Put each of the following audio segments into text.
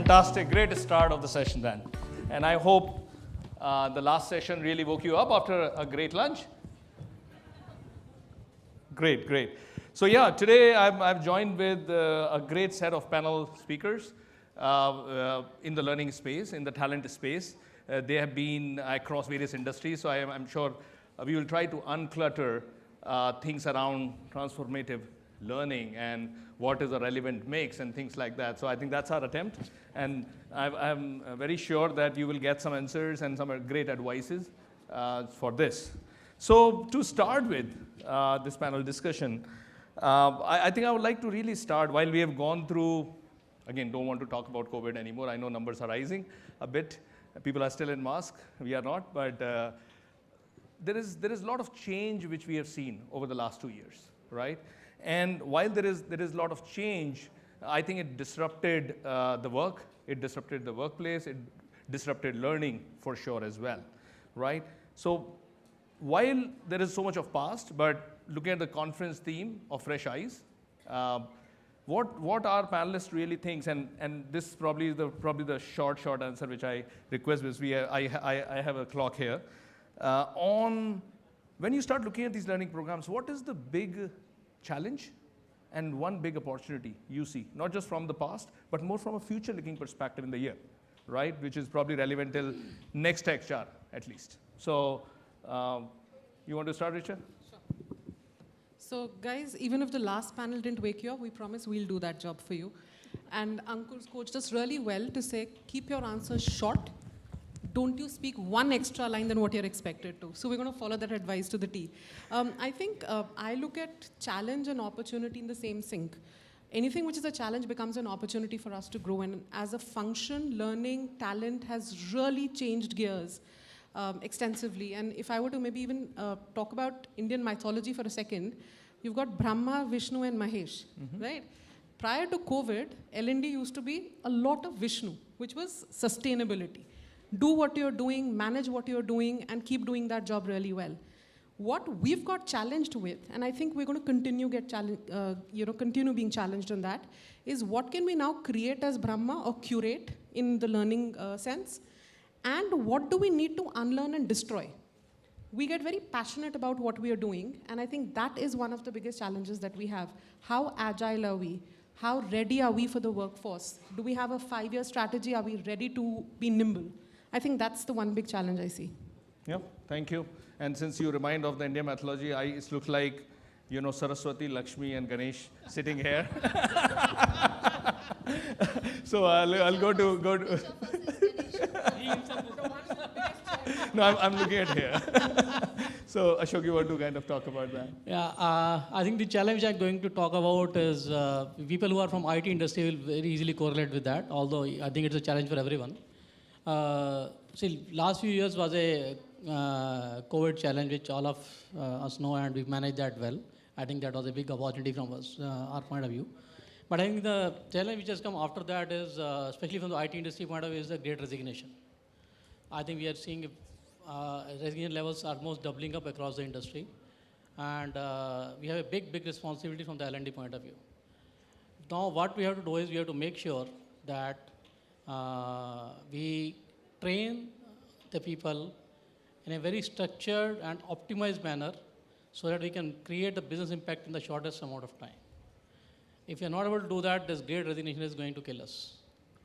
Fantastic. Great start of the session then. And I hope the last session really woke you up after a great lunch. Great, great. So yeah, today I've joined with a great set of panel speakers in the learning space, in the talent space. They have been across various industries, so I'm sure we will try to unclutter things around transformative learning and what is a relevant mix and things like that. So I think that's our attempt. And I'm very sure that you will get some answers and some great advices for this. So to start with this panel discussion, I think I would like to really start while we have gone through, again, don't want to talk about COVID anymore. I know numbers are rising a bit. People are still in mask. We are not. But there is a lot of change which we have seen over the last 2 years, right? And while there is a lot of change, I think it disrupted the work. It disrupted the workplace. It disrupted learning for sure as well, right? So while there is so much of past, but looking at the conference theme of fresh eyes, what our panelists really thinks, and this probably is probably the short answer which I request, because I have a clock here. On when you start looking at these learning programs, what is the big challenge and one big opportunity you see, not just from the past, but more from a future-looking perspective in the year, right? Which is probably relevant till next TechHR at least. So, you want to start, Richa? So guys, even if the last panel didn't wake you up, we promise we'll do that job for you. And Ankur's coached us really well to say, keep your answers short. Don't you speak one extra line than what you're expected to. So we're going to follow that advice to the T. I think I look at challenge and opportunity in the same sync. Anything which is a challenge becomes an opportunity for us to grow. And as a function, learning, talent has really changed gears extensively. And if I were to maybe even talk about Indian mythology for a second, you've got Brahma, Vishnu, and Mahesh, right? Prior to COVID, L&D used to be a lot of Vishnu, which was sustainability. Do what you're doing, manage what you're doing, and keep doing that job really well. What we've got challenged with, and I think we're going to continue continue being challenged on that, is what can we now create as Brahma or curate in the learning sense, and what do we need to unlearn and destroy? We get very passionate about what we are doing, and I think that is one of the biggest challenges that we have. How agile are we? How ready are we for the workforce? Do we have a 5-year strategy? Are we ready to be nimble? I think that's the one big challenge I see. Yeah, thank you. And since you remind of the Indian mythology, it looks like, you know, Saraswati, Lakshmi, and Ganesh sitting here. So I'll go to. No, I'm looking at here. So Ashok, you want to kind of talk about that? Yeah, I think the challenge I'm going to talk about is people who are from IT industry will very easily correlate with that, although I think it's a challenge for everyone. See, last few years was a COVID challenge, which all of us know, and we've managed that well. I think that was a big opportunity from us, our point of view. But I think the challenge which has come after that is, especially from the IT industry point of view, is the great resignation. I think we are seeing resignation levels almost doubling up across the industry. And we have a big responsibility from the L&D point of view. Now what we have to do is we have to make sure that we train the people in a very structured and optimized manner so that we can create the business impact in the shortest amount of time. If we are not able to do that, this great resignation is going to kill us.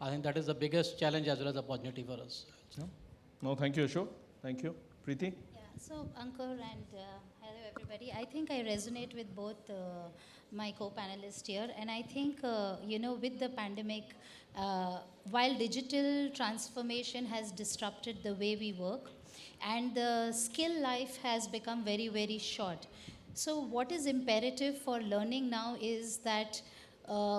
I think that is the biggest challenge as well as opportunity for us. No, thank you, Ashok. Thank you. Preeti? Yeah, so Ankur and hello everybody. I think I resonate with both my co-panelists here, and I think, with the pandemic, while digital transformation has disrupted the way we work, and the skill life has become very, very short. So what is imperative for learning now is that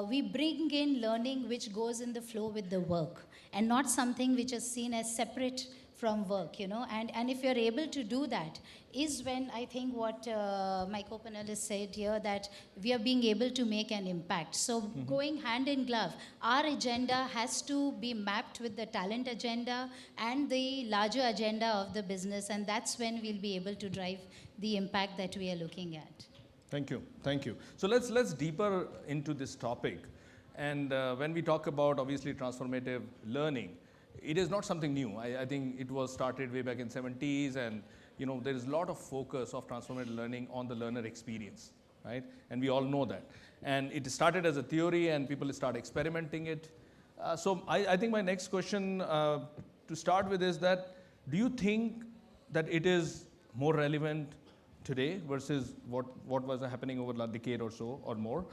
we bring in learning which goes in the flow with the work, and not something which is seen as separate from work, and if you're able to do that is when I think what my co-panelist said here, that we are being able to make an impact. So going hand in glove, our agenda has to be mapped with the talent agenda and the larger agenda of the business, and that's when we'll be able to drive the impact that we are looking at. Thank you. Thank you. So let's deeper into this topic. And when we talk about obviously transformative learning, it is not something new. I think it was started way back in 70s, and there is a lot of focus of transformative learning on the learner experience, right? And we all know that. And it started as a theory, and people start experimenting it. So I think my next question to start with is that, do you think that it is more relevant today versus what was happening over a decade or so or more,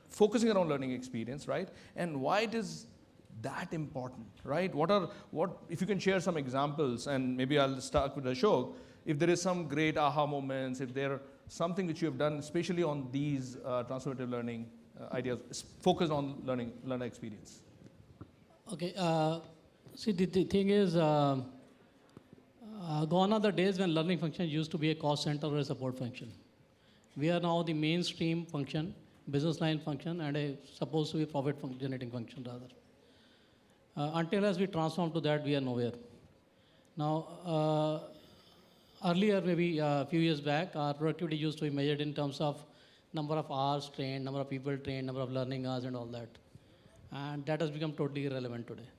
focusing around learning experience, right? And why it is that important, right? If you can share some examples, and maybe I'll start with Ashok, if there is some great aha moments, if there something which you have done, especially on these transformative learning ideas, focus on learner experience. Okay. See, the thing is, gone are the days when learning function used to be a cost center or a support function. We are now the mainstream function, business line function, and supposed to be profit generating function rather. Until as we transform to that, we are nowhere. Now, earlier, maybe a few years back, our productivity used to be measured in terms of number of hours trained, number of people trained, number of learning hours and all that. And that has become totally irrelevant today.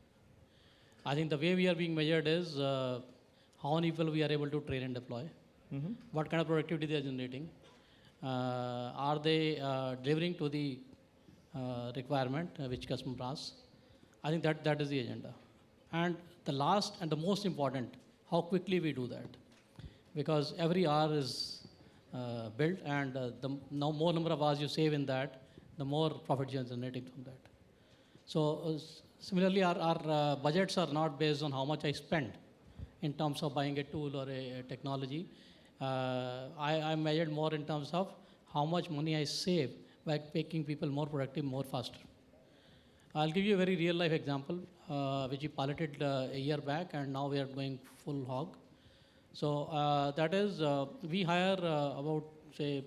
I think the way we are being measured is how many people we are able to train and deploy, what kind of productivity they are generating, are they delivering to the requirement which customer asks. I think that is the agenda. And the last and the most important, how quickly we do that. Because every hour is built, and the more number of hours you save in that, the more profit you are generating from that. So similarly, our budgets are not based on how much I spend in terms of buying a tool or a technology. I measured more in terms of how much money I save by making people more productive, more faster. I'll give you a very real life example, which we piloted a year back, and now we are going full hog. So that is, we hire about, say,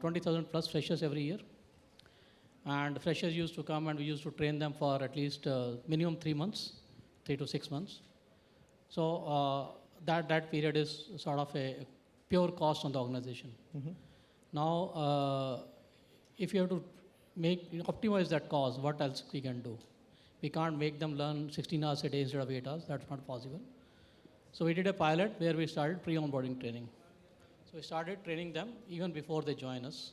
20,000 plus freshers every year. And freshers used to come, and we used to train them for at least minimum 3 months, 3 to 6 months. So that period is sort of a pure cost on the organization. Now, if you have to optimize that cost, what else we can do? We can't make them learn 16 hours a day instead of 8 hours. That's not possible. So we did a pilot where we started pre-onboarding training. So we started training them even before they join us.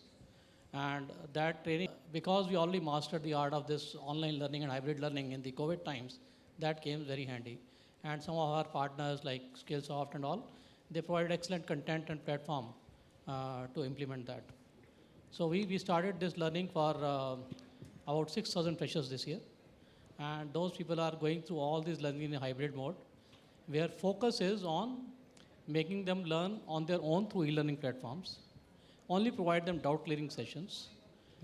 And that training, because we already mastered the art of this online learning and hybrid learning in the COVID times, that came very handy. And some of our partners like Skillsoft and all, they provide excellent content and platform to implement that. So we started this learning for about 6,000 freshers this year. And those people are going through all this learning in a hybrid mode, where focus is on making them learn on their own through e-learning platforms, only provide them doubt clearing sessions.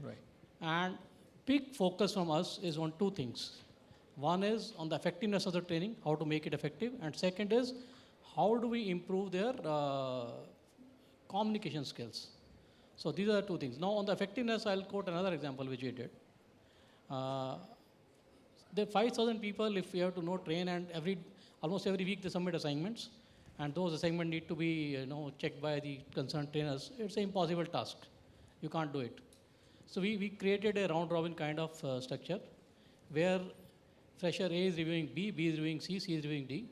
Right. And big focus from us is on two things. One is on the effectiveness of the training, how to make it effective. And second is, how do we improve their communication skills? So these are the two things. Now on the effectiveness, I'll quote another example which we did. The 5,000 people, if we have to train, and almost every week they submit assignments, and those assignments need to be checked by the concerned trainers. It's an impossible task. You can't do it. So we created a round robin kind of structure where fresher A is reviewing B, B is reviewing C, C is reviewing D.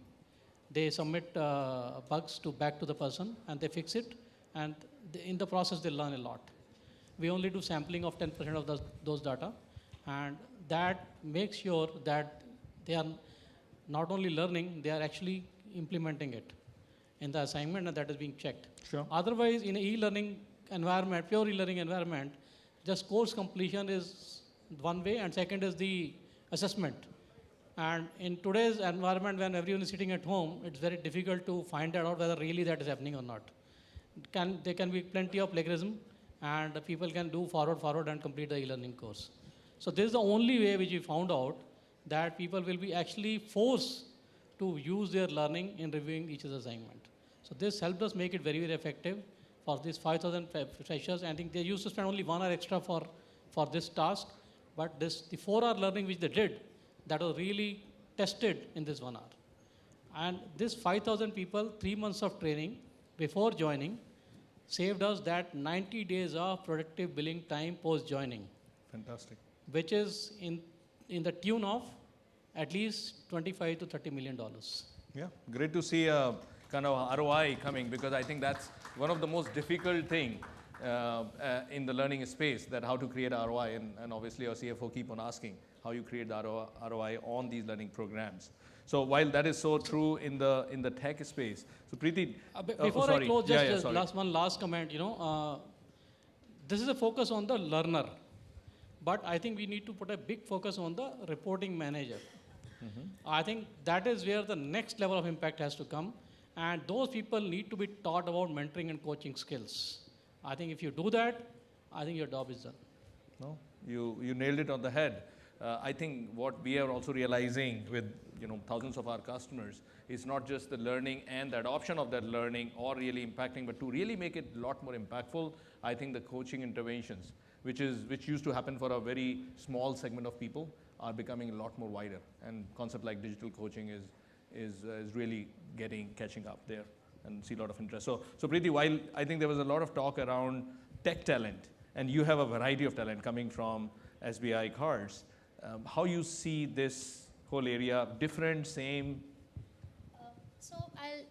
They submit bugs back to the person, and they fix it, and in the process they learn a lot. We only do sampling of 10% of those data, and that makes sure that they are not only learning, they are actually implementing it in the assignment, and that is being checked. Sure. Otherwise, in an e-learning environment, pure e-learning environment, just course completion is one way, and second is the assessment. And in today's environment, when everyone is sitting at home, it's very difficult to find out whether really that is happening or not. There can be plenty of plagiarism, and people can do forward and complete the e-learning course. So this is the only way which we found out that people will be actually forced to use their learning in reviewing each other's assignment. So this helped us make it very, very effective for these 5,000 freshers. I think they used to spend only 1 hour extra for this task, but the 4-hour learning which they did, that was really tested in this 1 hour. And this 5,000 people, 3 months of training before joining, saved us that 90 days of productive billing time post-joining. Fantastic. which is in the tune of at least 25 to 30 million dollars. Yeah, great to see a kind of ROI coming, because I think that's one of the most difficult thing in the learning space, that how to create ROI, and obviously our CFO keep on asking how you create the ROI on these learning programs. So while that is so true in the tech space, so Priti, Before I close, just sorry. one last comment. This is a focus on the learner, but I think we need to put a big focus on the reporting manager. I think that is where the next level of impact has to come, and those people need to be taught about mentoring and coaching skills. I think if you do that, I think your job is done. No, you nailed it on the head. I think what we are also realizing with thousands of our customers is not just the learning and the adoption of that learning or really impacting, but to really make it a lot more impactful, I think the coaching interventions, which used to happen for a very small segment of people, are becoming a lot more wider. And concept like digital coaching is really catching up there, and see a lot of interest. So Priti, while I think there was a lot of talk around tech talent, and you have a variety of talent coming from SBI Cards, how you see this whole area, different, same? So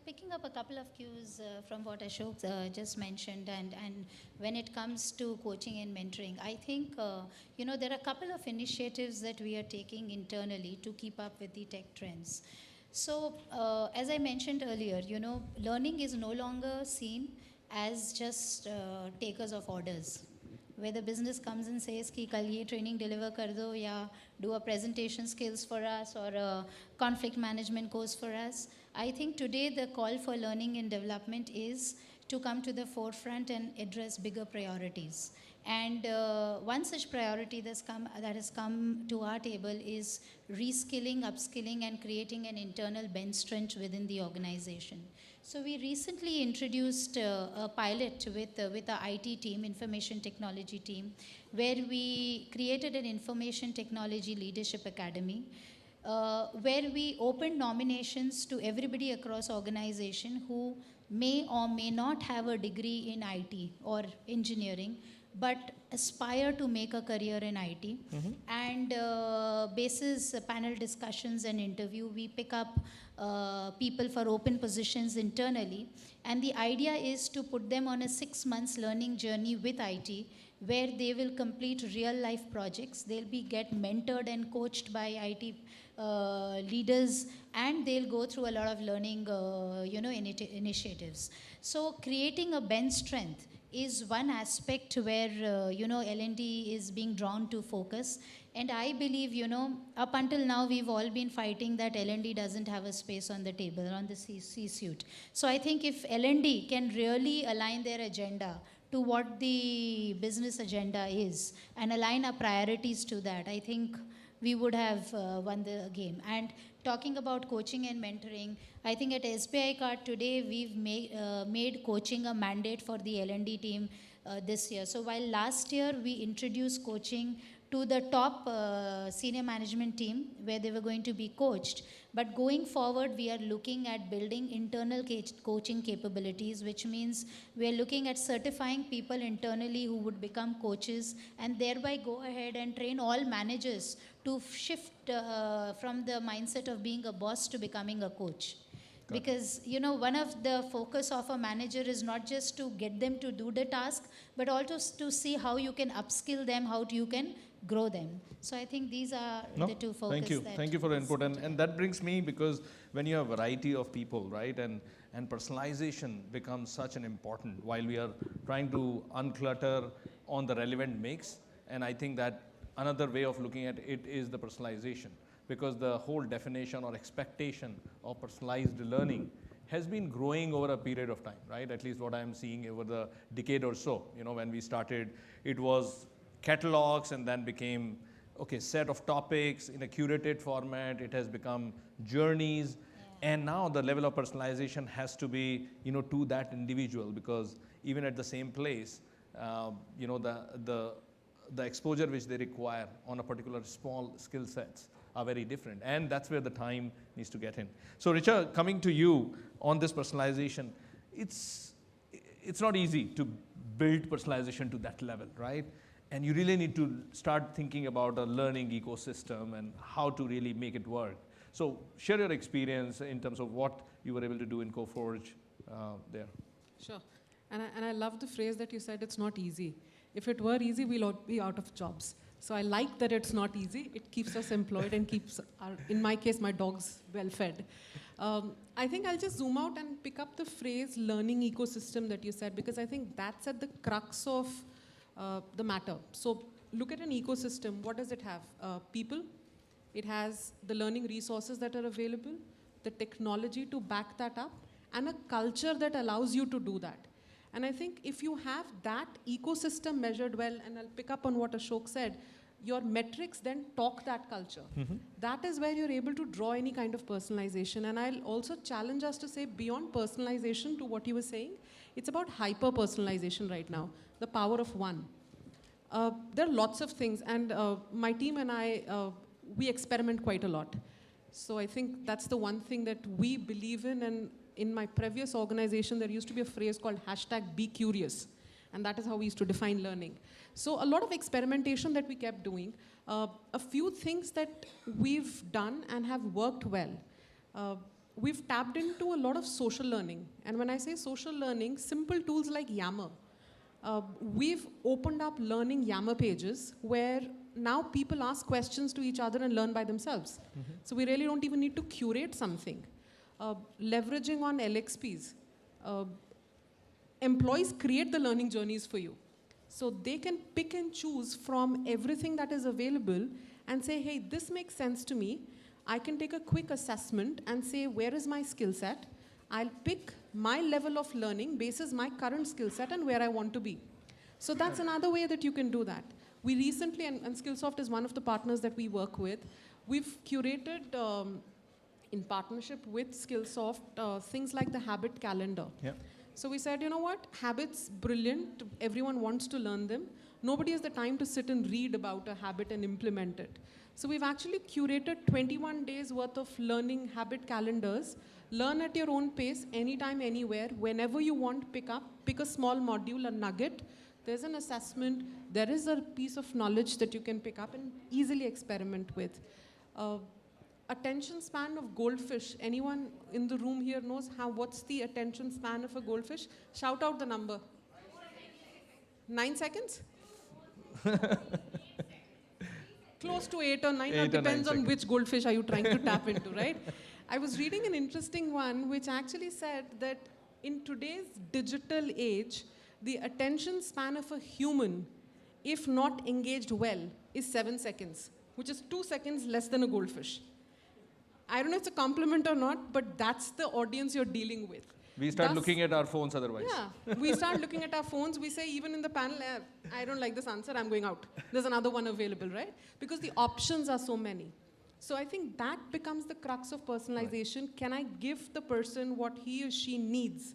picking up a couple of cues from what Ashok just mentioned, and when it comes to coaching and mentoring, I think there are a couple of initiatives that we are taking internally to keep up with the tech trends. So as I mentioned earlier, learning is no longer seen as just takers of orders, where the business comes and says ki kal ye training deliver kar do, ya do a presentation skills for us, or a conflict management course for us. I think today the call for learning and development is to come to the forefront and address bigger priorities. And one such priority that has come to our table is reskilling, upskilling, and creating an internal bench strength within the organization. So we recently introduced a pilot with the IT team, information technology team, where we created an information technology leadership academy, where we opened nominations to everybody across organization who may or may not have a degree in IT or engineering, but aspire to make a career in IT. And basis panel discussions and interview, we pick up people for open positions internally. And the idea is to put them on a 6 months learning journey with IT, where they will complete real life projects. They'll get mentored and coached by IT leaders, and they'll go through a lot of learning initiatives. So creating a bench strength is one aspect where L&D is being drawn to focus. And I believe, up until now, we've all been fighting that L&D doesn't have a space on the table, on the C-suite. So I think if L&D can really align their agenda to what the business agenda is, and align our priorities to that, I think we would have won the game. And talking about coaching and mentoring, I think at SBI Card today, we've made coaching a mandate for the L&D team this year. So while last year we introduced coaching to the top senior management team, where they were going to be coached, but going forward, we are looking at building internal coaching capabilities, which means we are looking at certifying people internally who would become coaches, and thereby go ahead and train all managers to shift from the mindset of being a boss to becoming a coach. Because one of the focus of a manager is not just to get them to do the task, but also to see how you can upskill them, how you can grow them. So I think these are the two focuses. Thank you for the input. And that brings me, because when you have a variety of people, right, and personalization becomes such an important, while we are trying to unclutter on the relevant mix. And I think that another way of looking at it is the personalization, because the whole definition or expectation of personalized learning has been growing over a period of time, right? At least what I'm seeing over the decade or so. When we started, it was catalogs, and then became, set of topics in a curated format. It has become journeys. Yeah. And now the level of personalization has to be, to that individual, because even at the same place, the exposure which they require on a particular small skill sets are very different, and that's where the time needs to get in. So Richa, coming to you on this personalization, it's not easy to build personalization to that level, right? And you really need to start thinking about a learning ecosystem and how to really make it work. So share your experience in terms of what you were able to do in Coforge there. Sure. And I love the phrase that you said, it's not easy. If it were easy, we'll all be out of jobs. So I like that it's not easy. It keeps us employed and keeps, in my case, my dogs well fed. I think I'll just zoom out and pick up the phrase learning ecosystem that you said, because I think that's at the crux of the matter. So look at an ecosystem. What does it have? People. It has the learning resources that are available, the technology to back that up, and a culture that allows you to do that. And I think if you have that ecosystem measured well, and I'll pick up on what Ashok said, your metrics then talk that culture. That is where you're able to draw any kind of personalization. And I'll also challenge us to say beyond personalization to what you were saying, it's about hyper-personalization right now, the power of one. There are lots of things, and my team and I, we experiment quite a lot. So I think that's the one thing that we believe in, and in my previous organization, there used to be a phrase called #BeCurious, and that is how we used to define learning. So a lot of experimentation that we kept doing. A few things that we've done and have worked well. We've tapped into a lot of social learning. And when I say social learning, simple tools like Yammer. We've opened up learning Yammer pages where now people ask questions to each other and learn by themselves. So we really don't even need to curate something. Leveraging on LXPs. Employees create the learning journeys for you. So they can pick and choose from everything that is available and say, hey, this makes sense to me. I can take a quick assessment and say, where is my skill set? I'll pick my level of learning basis my current skill set and where I want to be. So that's another way that you can do that. We recently, and Skillsoft is one of the partners that we work with, we've curated in partnership with Skillsoft things like the habit calendar. Yep. So we said, you know what, habits, brilliant, everyone wants to learn them. Nobody has the time to sit and read about a habit and implement it. So we've actually curated 21 days worth of learning habit calendars. Learn at your own pace, anytime, anywhere, whenever you want, pick a small module, a nugget. There's an assessment, there is a piece of knowledge that you can pick up and easily experiment with. Attention span of goldfish. Anyone in the room here knows what's the attention span of a goldfish? Shout out the number. 9 seconds? Close to 8 or 9, it depends on which goldfish are you trying to tap into, right? I was reading an interesting one which actually said that in today's digital age, the attention span of a human, if not engaged well, is 7 seconds, which is 2 seconds less than a goldfish. I don't know if it's a compliment or not, but that's the audience you're dealing with. We start looking at our phones otherwise. Yeah, we start looking at our phones. We say, even in the panel, I don't like this answer, I'm going out. There's another one available, right? Because the options are so many. So I think that becomes the crux of personalization. Right. Can I give the person what he or she needs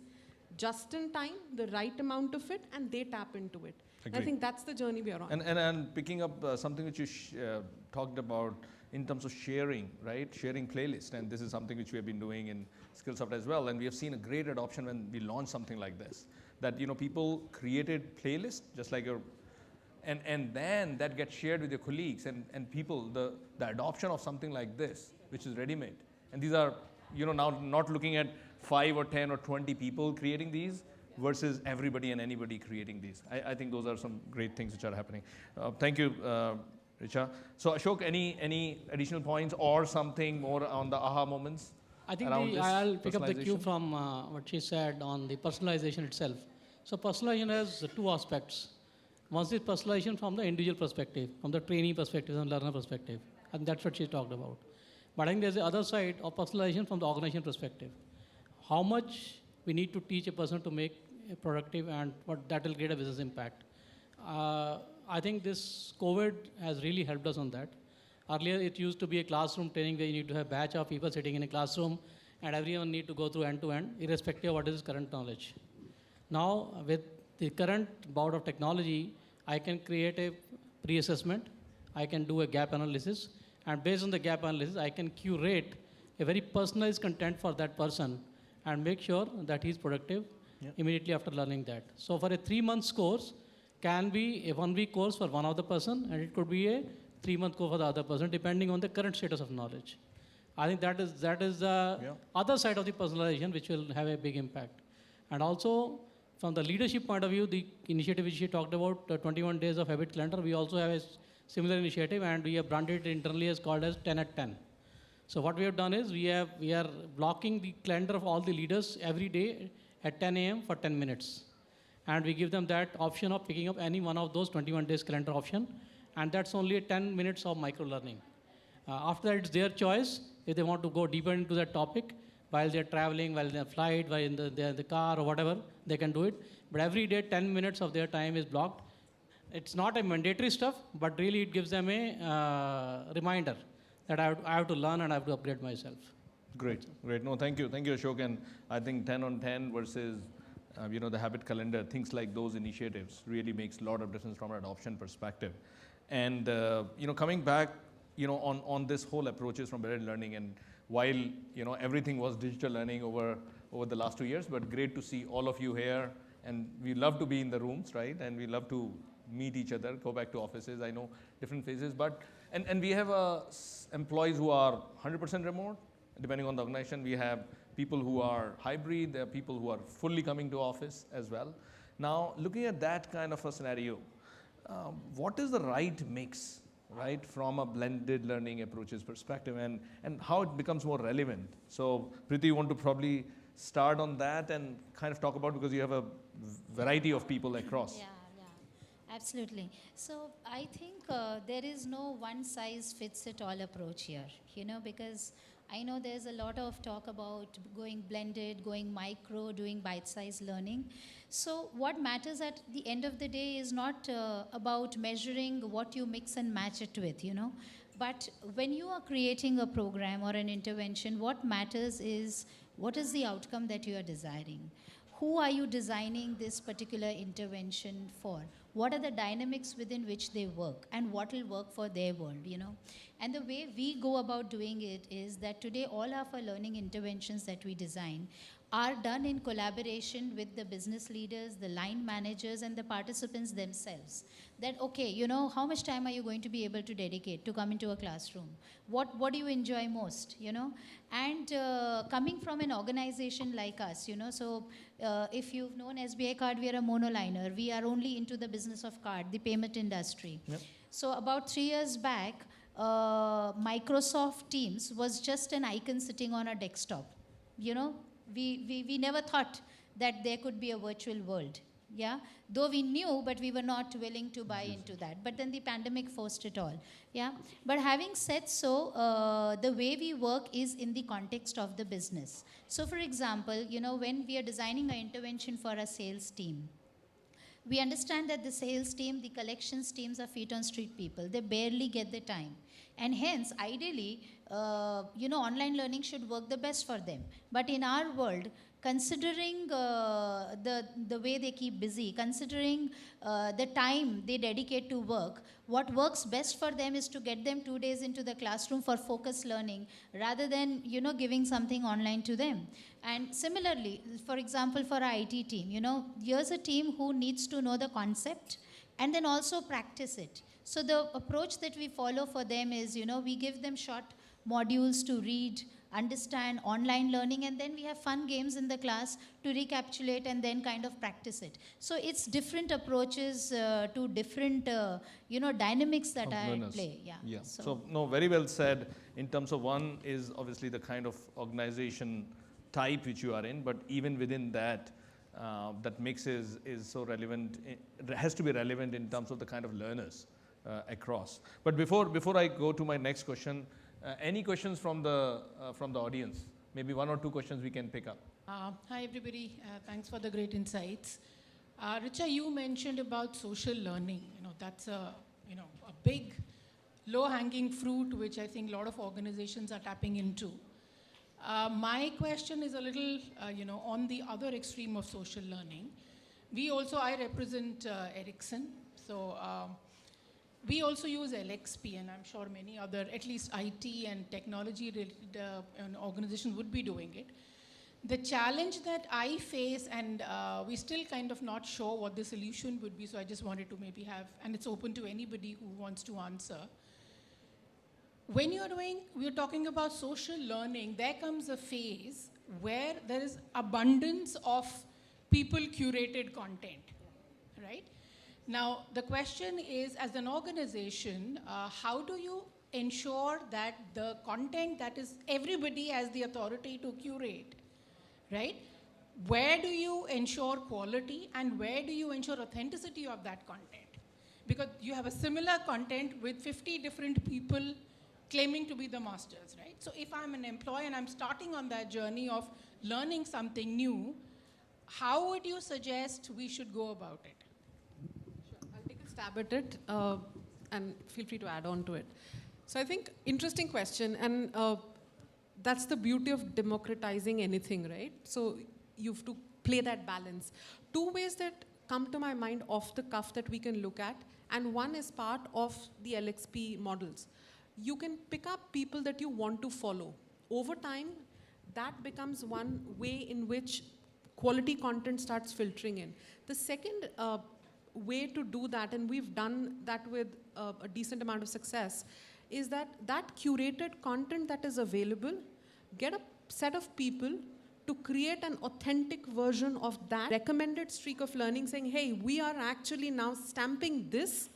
just in time, the right amount of it, and they tap into it? I think that's the journey we are on. And picking up something which you talked about in terms of sharing, right? Sharing playlist, and this is something which we have been doing in Skillsoft as well, and we have seen a great adoption when we launched something like this. That people created playlists just like your, and then that gets shared with your colleagues and people. The adoption of something like this, which is ready-made, and these are now not looking at 5 or 10 or 20 people creating these versus everybody and anybody creating these. I think those are some great things which are happening. Thank you. Richa. So Ashok, any additional points or something more on the aha moments? I think I'll pick up the cue from what she said on the personalization itself. So personalization has two aspects. One is personalization from the individual perspective, from the trainee perspective and learner perspective. And that's what she talked about. But I think there's the other side of personalization from the organization perspective. How much we need to teach a person to make it productive and what that will create a business impact. I think this COVID has really helped us on that. Earlier, it used to be a classroom training where you need to have a batch of people sitting in a classroom and everyone need to go through end-to-end, irrespective of what is his current knowledge. Now, with the current bout of technology, I can create a pre-assessment, I can do a gap analysis, and based on the gap analysis, I can curate a very personalized content for that person and make sure that he's productive immediately after learning that. So for a 3-month course, can be a 1-week course for one of the person, and it could be a 3-month course for the other person, depending on the current status of knowledge. I think that is the other side of the personalization, which will have a big impact. And also, from the leadership point of view, the initiative which she talked about, 21 days of habit calendar, we also have a similar initiative, and we have branded it internally as called as 10 at 10. So what we have done is we are blocking the calendar of all the leaders every day at 10 a.m. for 10 minutes. And we give them that option of picking up any one of those 21 days calendar option. And that's only 10 minutes of micro learning. After that, it's their choice if they want to go deeper into that topic while they're traveling, while they're flight, while they're in the car or whatever, they can do it. But every day, 10 minutes of their time is blocked. It's not a mandatory stuff, but really it gives them a reminder that I have to learn and I have to upgrade myself. Great. No, thank you, Ashok. And I think 10 on 10 versus, the habit calendar, things like those initiatives really makes a lot of difference from an adoption perspective. And, coming back, on this whole approaches from blended learning, and while, everything was digital learning over the last 2 years, but great to see all of you here. And we love to be in the rooms, right? And we love to meet each other, go back to offices. I know different phases, but, and we have employees who are 100% remote, depending on the organization. We have people who are hybrid, there are people who are fully coming to office as well. Now, looking at that kind of a scenario, what is the right mix, right, from a blended learning approaches perspective, and how it becomes more relevant? So, Priti, you want to probably start on that and kind of talk about, because you have a variety of people across. Yeah, absolutely. So I think there is no one size fits it all approach here, because I know there's a lot of talk about going blended, going micro, doing bite-sized learning. So what matters at the end of the day is not about measuring what you mix and match it with, but when you are creating a program or an intervention, what matters is what is the outcome that you are desiring. Who are you designing this particular intervention for? What are the dynamics within which they work, and what will work for their world, And the way we go about doing it is that today all of our learning interventions that we design are done in collaboration with the business leaders, the line managers, and the participants themselves. That, okay, how much time are you going to be able to dedicate to come into a classroom? What do you enjoy most, And coming from an organization like us, so if you've known SBI Card, we are a monoliner. We are only into the business of card, the payment industry. Yep. So about 3 years back, Microsoft Teams was just an icon sitting on a desktop. We never thought that there could be a virtual world. Yeah, though we knew, but we were not willing to buy into that. But then the pandemic forced it all. Yeah, but having said so, the way we work is in the context of the business. So, for example, when we are designing an intervention for a sales team, we understand that the sales team, the collections teams are feet on street people. They barely get the time. And hence, ideally, online learning should work the best for them. But in our world, considering the way they keep busy, considering the time they dedicate to work, what works best for them is to get them 2 days into the classroom for focused learning rather than, giving something online to them. And similarly, for example, for our IT team, here's a team who needs to know the concept and then also practice it. So the approach that we follow for them is, we give them short modules to read, understand online learning, and then we have fun games in the class to recapitulate and then kind of practice it. So it's different approaches to different, dynamics that are at play. Yeah. So, no, very well said. In terms of one is obviously the kind of organization type which you are in, but even within that, that mix is so relevant. It has to be relevant in terms of the kind of learners across. But before I go to my next question, any questions from the audience? Maybe 1 or 2 questions we can pick up. Hi everybody, thanks for the great insights. Richa, you mentioned about social learning. That's a big low-hanging fruit which I think a lot of organizations are tapping into. My question is a little, on the other extreme of social learning. I represent Ericsson, so we also use LXP, and I'm sure many other, at least IT and technology related organizations would be doing it. The challenge that I face, and we're still kind of not sure what the solution would be, so I just wanted to maybe have, and it's open to anybody who wants to answer. When we're talking about social learning, there comes a phase where there is abundance of people curated content, right? Now, the question is, as an organization, how do you ensure that the content that is everybody has the authority to curate, right? Where do you ensure quality and where do you ensure authenticity of that content? Because you have a similar content with 50 different people claiming to be the masters, right? So if I'm an employee and I'm starting on that journey of learning something new, how would you suggest we should go about it? Sure. I'll take a stab at it and feel free to add on to it. So I think interesting question, and that's the beauty of democratizing anything, right? So you have to play that balance. Two ways that come to my mind off the cuff that we can look at, and one is part of the LXP models. You can pick up people that you want to follow. Over time, that becomes one way in which quality content starts filtering in. The second way to do that, and we've done that with a decent amount of success, is that curated content that is available, get a set of people to create an authentic version of that recommended streak of learning, saying, hey, we are actually now stamping this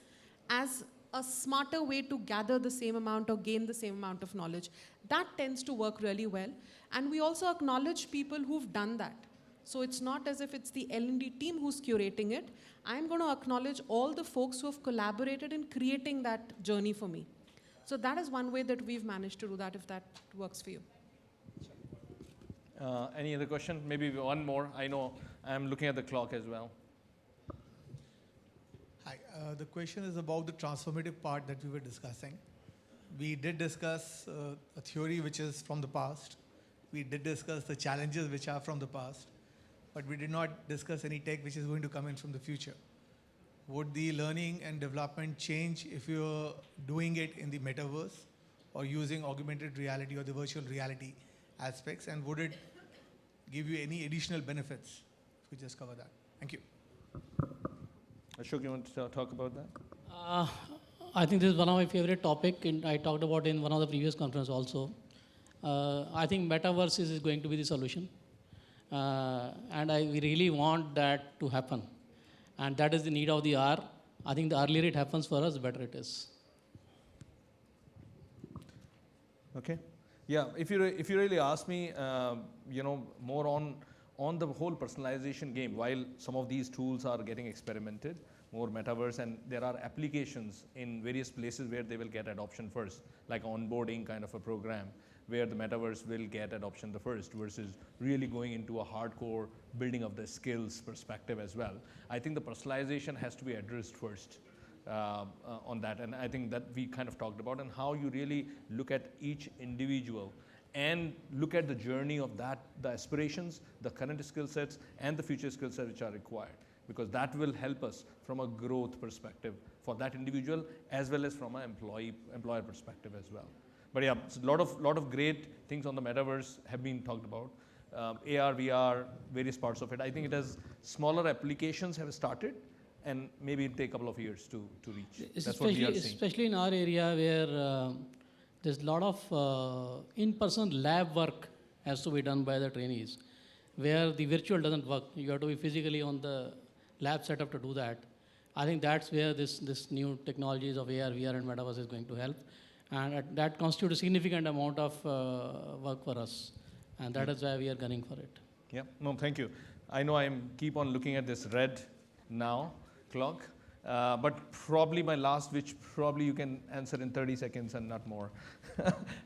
as a smarter way to gather the same amount or gain the same amount of knowledge. That tends to work really well. And we also acknowledge people who've done that. So it's not as if it's the L&D team who's curating it. I'm going to acknowledge all the folks who have collaborated in creating that journey for me. So that is one way that we've managed to do that, if that works for you. Any other question? Maybe one more. I know I'm looking at the clock as well. Hi, the question is about the transformative part that we were discussing. We did discuss a theory which is from the past. We did discuss the challenges which are from the past, but we did not discuss any tech which is going to come in from the future. Would the learning and development change if you're doing it in the metaverse or using augmented reality or the virtual reality aspects, and would it give you any additional benefits? If we just cover that. Thank you. Ashok, you want to talk about that? I think this is one of my favorite topic, and I talked about in one of the previous conference also. I think metaverse is going to be the solution, and we really want that to happen, and that is the need of the hour. I think the earlier it happens for us, the better it is. Okay. Yeah. If you really ask me, more on the whole personalization game, while some of these tools are getting experimented, more metaverse, and there are applications in various places where they will get adoption first, like onboarding kind of a program, where the metaverse will get adoption the first versus really going into a hardcore building of the skills perspective as well. I think the personalization has to be addressed first on that, and I think that we kind of talked about, and how you really look at each individual and look at the journey of that, the aspirations, the current skill sets, and the future skill sets which are required, because that will help us from a growth perspective for that individual as well as from an employer perspective as well. But yeah, a lot of great things on the metaverse have been talked about. AR, VR, various parts of it. I think it has smaller applications have started, and maybe it'll take a couple of years to reach. That's what we are seeing. Especially in our area where there's a lot of in-person lab work has to be done by the trainees, where the virtual doesn't work. You have to be physically on the lab setup to do that. I think that's where this new technologies of AR, VR, and metaverse is going to help. And that constitutes a significant amount of work for us. And that is why we are gunning for it. Yeah, no, thank you. I know I keep on looking at this red now clock, but probably my last, which probably you can answer in 30 seconds and not more.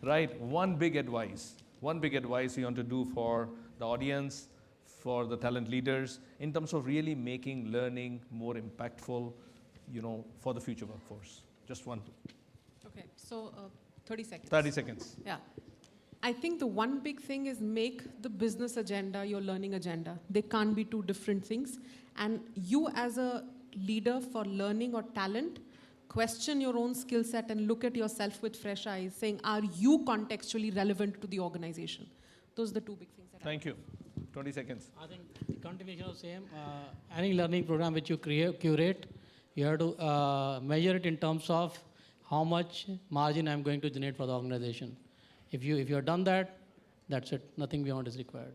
Right, one big advice you want to do for the audience, for the talent leaders, in terms of really making learning more impactful, for the future workforce. Just one. Okay, so 30 seconds. 30 seconds. Yeah. I think the one big thing is make the business agenda your learning agenda. They can't be two different things. And you as a leader for learning or talent, question your own skill set and look at yourself with fresh eyes, saying, are you contextually relevant to the organization? Those are the two big things that Thank you. 20 seconds. I think the continuation of same, any learning program which you curate, you have to measure it in terms of how much margin I'm going to generate for the organization. If you have done that, that's it. Nothing beyond is required.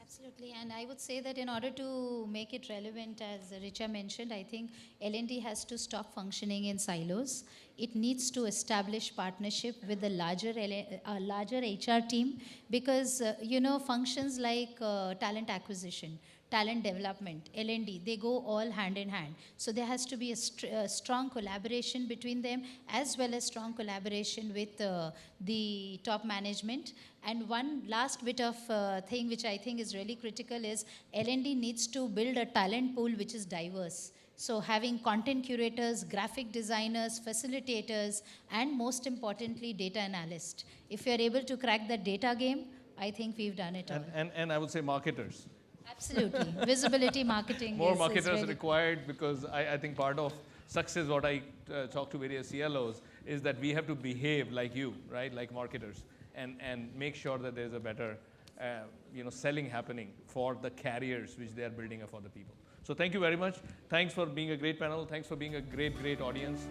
Absolutely, and I would say that in order to make it relevant, as Richa mentioned, I think L&D has to stop functioning in silos. It needs to establish partnership with the larger HR team because, functions like talent acquisition, talent development, L&D, they go all hand in hand. So there has to be a strong collaboration between them as well as strong collaboration with the top management. And one last bit of thing which I think is really critical is L&D needs to build a talent pool which is diverse. So having content curators, graphic designers, facilitators, and most importantly, data analysts. If you're able to crack the data game, I think we've done it all. And I would say marketers. Absolutely. Visibility marketing More is marketers really required because I think part of success, what I talk to various CLOs, is that we have to behave like you, right, like marketers, and make sure that there's a better selling happening for the carriers which they are building up for the people. So thank you very much. Thanks for being a great panel. Thanks for being a great audience.